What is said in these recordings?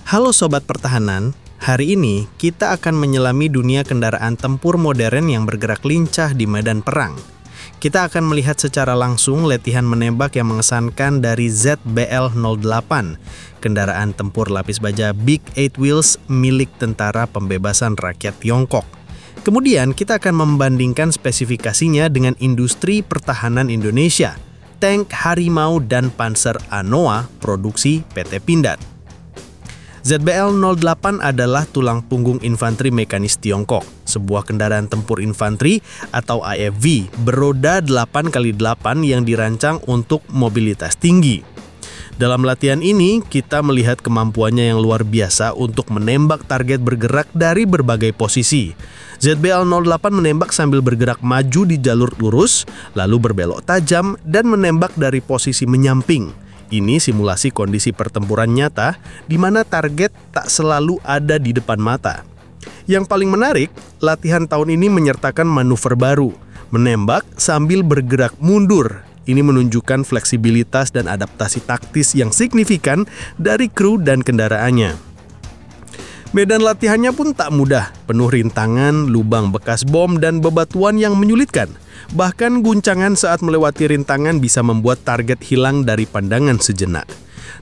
Halo Sobat Pertahanan, hari ini kita akan menyelami dunia kendaraan tempur modern yang bergerak lincah di medan perang. Kita akan melihat secara langsung latihan menembak yang mengesankan dari ZBL-08, kendaraan tempur lapis baja Big 8 Wheels milik Tentara Pembebasan Rakyat Tiongkok. Kemudian kita akan membandingkan spesifikasinya dengan industri pertahanan Indonesia, tank Harimau dan Panzer Anoa produksi PT Pindad. ZBL-08 adalah tulang punggung infanteri mekanis Tiongkok, sebuah kendaraan tempur infanteri atau IFV beroda 8x8 yang dirancang untuk mobilitas tinggi. Dalam latihan ini, kita melihat kemampuannya yang luar biasa untuk menembak target bergerak dari berbagai posisi. ZBL-08 menembak sambil bergerak maju di jalur lurus, lalu berbelok tajam dan menembak dari posisi menyamping. Ini simulasi kondisi pertempuran nyata di mana target tak selalu ada di depan mata. Yang paling menarik, latihan tahun ini menyertakan manuver baru, menembak sambil bergerak mundur. Ini menunjukkan fleksibilitas dan adaptasi taktis yang signifikan dari kru dan kendaraannya. Medan latihannya pun tak mudah, penuh rintangan, lubang bekas bom, dan bebatuan yang menyulitkan. Bahkan guncangan saat melewati rintangan bisa membuat target hilang dari pandangan sejenak.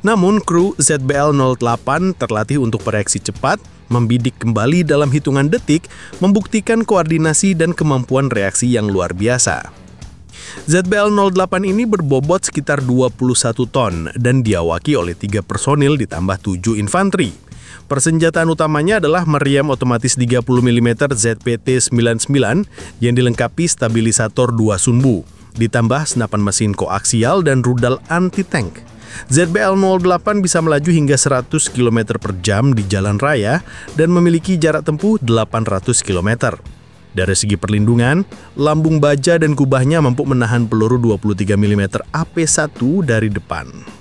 Namun kru ZBL-08 terlatih untuk bereaksi cepat, membidik kembali dalam hitungan detik, membuktikan koordinasi dan kemampuan reaksi yang luar biasa. ZBL-08 ini berbobot sekitar 21 ton dan diawaki oleh 3 personil ditambah 7 infanteri. Persenjataan utamanya adalah meriam otomatis 30 mm ZPT-99 yang dilengkapi stabilisator 2 sumbu, ditambah senapan mesin koaksial dan rudal anti-tank. ZBL-08 bisa melaju hingga 100 km per jam di jalan raya dan memiliki jarak tempuh 800 km. Dari segi perlindungan, lambung baja dan kubahnya mampu menahan peluru 23 mm AP1 dari depan.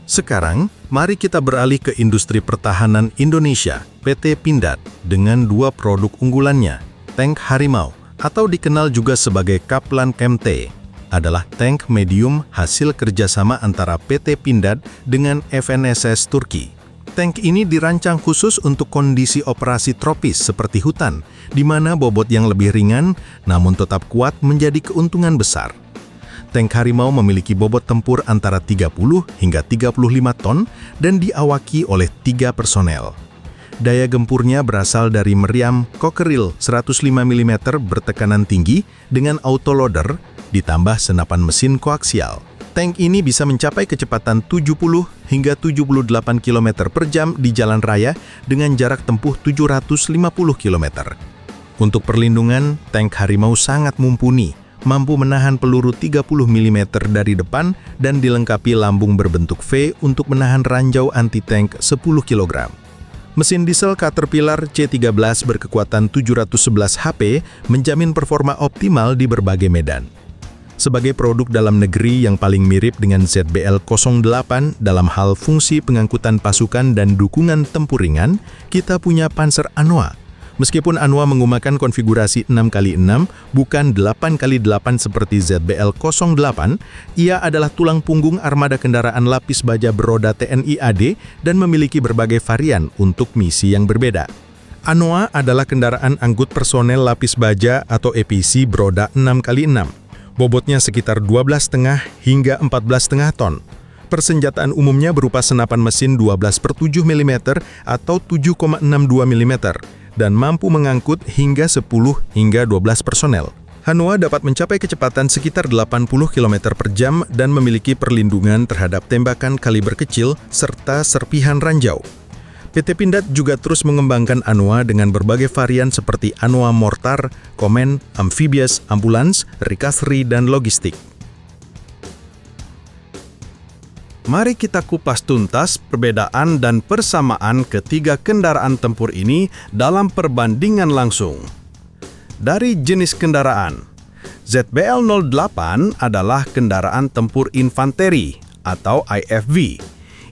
Sekarang, mari kita beralih ke industri pertahanan Indonesia, PT Pindad, dengan 2 produk unggulannya. Tank Harimau, atau dikenal juga sebagai Kaplan MT, adalah tank medium hasil kerjasama antara PT Pindad dengan FNSS Turki. Tank ini dirancang khusus untuk kondisi operasi tropis seperti hutan, di mana bobot yang lebih ringan namun tetap kuat menjadi keuntungan besar. Tank Harimau memiliki bobot tempur antara 30 hingga 35 ton dan diawaki oleh 3 personel. Daya gempurnya berasal dari meriam Cockerill 105 mm bertekanan tinggi dengan autoloader ditambah senapan mesin koaksial. Tank ini bisa mencapai kecepatan 70 hingga 78 km per jam di jalan raya dengan jarak tempuh 750 km. Untuk perlindungan, tank Harimau sangat mumpuni, mampu menahan peluru 30 mm dari depan dan dilengkapi lambung berbentuk V untuk menahan ranjau anti-tank 10 kg. Mesin diesel Caterpillar C13 berkekuatan 711 HP menjamin performa optimal di berbagai medan. Sebagai produk dalam negeri yang paling mirip dengan ZBL-08 dalam hal fungsi pengangkutan pasukan dan dukungan tempur ringan, kita punya Panzer Anoa. Meskipun Anoa menggunakan konfigurasi 6x6, bukan 8x8 seperti ZBL-08, ia adalah tulang punggung armada kendaraan lapis baja beroda TNI AD dan memiliki berbagai varian untuk misi yang berbeda. Anoa adalah kendaraan angkut personel lapis baja atau EPC beroda 6x6. Bobotnya sekitar 12,5 hingga 14,5 ton. Persenjataan umumnya berupa senapan mesin 12/7 mm atau 7,62 mm. dan mampu mengangkut hingga 10 hingga 12 personel. Anoa dapat mencapai kecepatan sekitar 80 km per jam dan memiliki perlindungan terhadap tembakan kaliber kecil serta serpihan ranjau. PT Pindad juga terus mengembangkan Anoa dengan berbagai varian seperti Anoa Mortar, Komen, Amphibious, Ambulans, Recovery, dan Logistik. Mari kita kupas tuntas perbedaan dan persamaan ketiga kendaraan tempur ini dalam perbandingan langsung. Dari jenis kendaraan, ZBL-08 adalah kendaraan tempur infanteri atau IFV.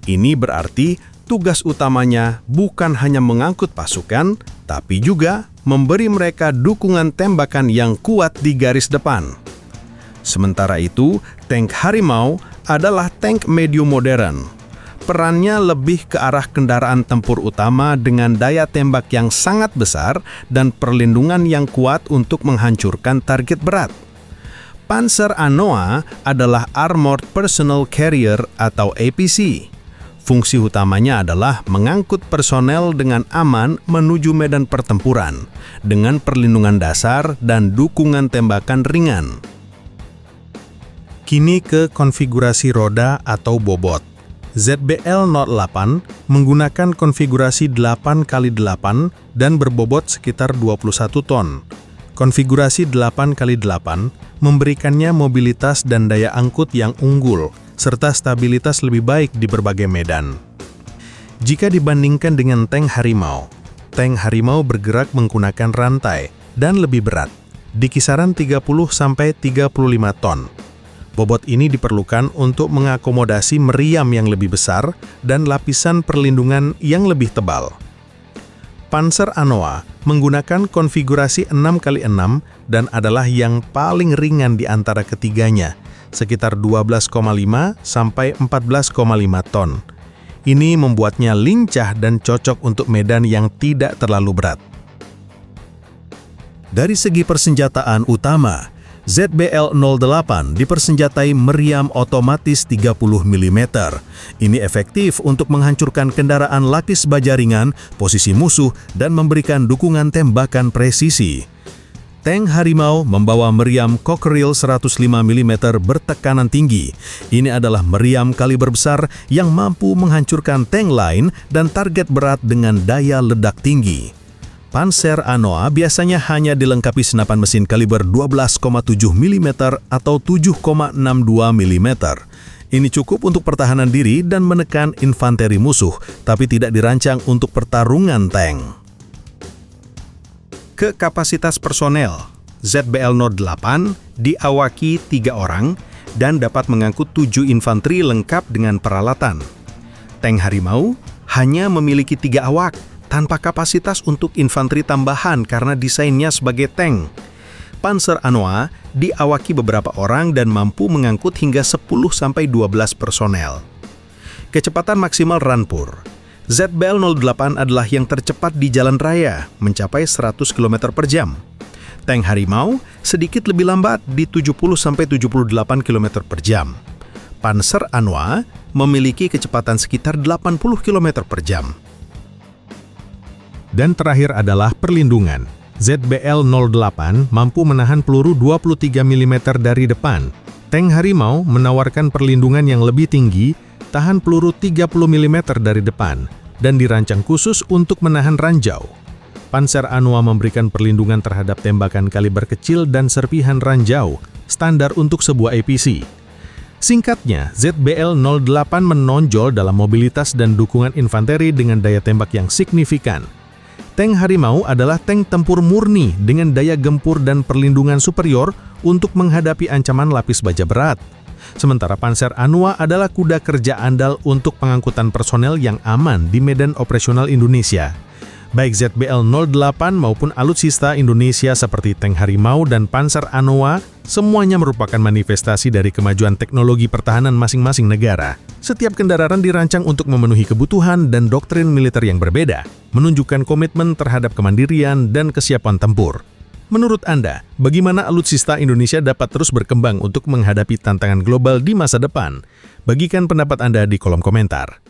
Ini berarti tugas utamanya bukan hanya mengangkut pasukan, tapi juga memberi mereka dukungan tembakan yang kuat di garis depan. Sementara itu, tank Harimau adalah tank medium modern. Perannya lebih ke arah kendaraan tempur utama dengan daya tembak yang sangat besar dan perlindungan yang kuat untuk menghancurkan target berat. Panzer Anoa adalah Armored Personnel Carrier atau APC. Fungsi utamanya adalah mengangkut personel dengan aman menuju medan pertempuran, dengan perlindungan dasar dan dukungan tembakan ringan. Kini ke konfigurasi roda atau bobot. ZBL-08 menggunakan konfigurasi 8x8 dan berbobot sekitar 21 ton. Konfigurasi 8x8 memberikannya mobilitas dan daya angkut yang unggul, serta stabilitas lebih baik di berbagai medan. Jika dibandingkan dengan tank Harimau bergerak menggunakan rantai dan lebih berat, di kisaran 30-35 ton. Bobot ini diperlukan untuk mengakomodasi meriam yang lebih besar dan lapisan perlindungan yang lebih tebal. Panzer Anoa menggunakan konfigurasi 6x6 dan adalah yang paling ringan di antara ketiganya, sekitar 12,5 sampai 14,5 ton. Ini membuatnya lincah dan cocok untuk medan yang tidak terlalu berat. Dari segi persenjataan utama, ZBL-08 dipersenjatai meriam otomatis 30 mm. Ini efektif untuk menghancurkan kendaraan lapis baja ringan, posisi musuh, dan memberikan dukungan tembakan presisi. Tank Harimau membawa meriam Cockerill 105 mm bertekanan tinggi. Ini adalah meriam kaliber besar yang mampu menghancurkan tank lain dan target berat dengan daya ledak tinggi. Panzer Anoa biasanya hanya dilengkapi senapan mesin kaliber 12,7 mm atau 7,62 mm. Ini cukup untuk pertahanan diri dan menekan infanteri musuh, tapi tidak dirancang untuk pertarungan tank. Ke kapasitas personel, ZBL-08 diawaki 3 orang dan dapat mengangkut 7 infanteri lengkap dengan peralatan. Tank Harimau hanya memiliki 3 awak, tanpa kapasitas untuk infanteri tambahan karena desainnya sebagai tank. Panzer Anoa diawaki beberapa orang dan mampu mengangkut hingga 10-12 personel. Kecepatan maksimal rampur. ZBL-08 adalah yang tercepat di jalan raya, mencapai 100 km per jam. Tank Harimau sedikit lebih lambat di 70-78 km per jam. Panzer Anoa memiliki kecepatan sekitar 80 km per jam. Dan terakhir adalah perlindungan. ZBL-08 mampu menahan peluru 23 mm dari depan. Tank Harimau menawarkan perlindungan yang lebih tinggi, tahan peluru 30 mm dari depan, dan dirancang khusus untuk menahan ranjau. Panzer Anoa memberikan perlindungan terhadap tembakan kaliber kecil dan serpihan ranjau, standar untuk sebuah APC. Singkatnya, ZBL-08 menonjol dalam mobilitas dan dukungan infanteri dengan daya tembak yang signifikan. Tank Harimau adalah tank tempur murni dengan daya gempur dan perlindungan superior untuk menghadapi ancaman lapis baja berat. Sementara Panzer Anoa adalah kuda kerja andal untuk pengangkutan personel yang aman di medan operasional Indonesia. Baik ZBL-08 maupun alutsista Indonesia seperti tank Harimau dan Panzer Anoa, semuanya merupakan manifestasi dari kemajuan teknologi pertahanan masing-masing negara. Setiap kendaraan dirancang untuk memenuhi kebutuhan dan doktrin militer yang berbeda, menunjukkan komitmen terhadap kemandirian dan kesiapan tempur. Menurut Anda, bagaimana alutsista Indonesia dapat terus berkembang untuk menghadapi tantangan global di masa depan? Bagikan pendapat Anda di kolom komentar.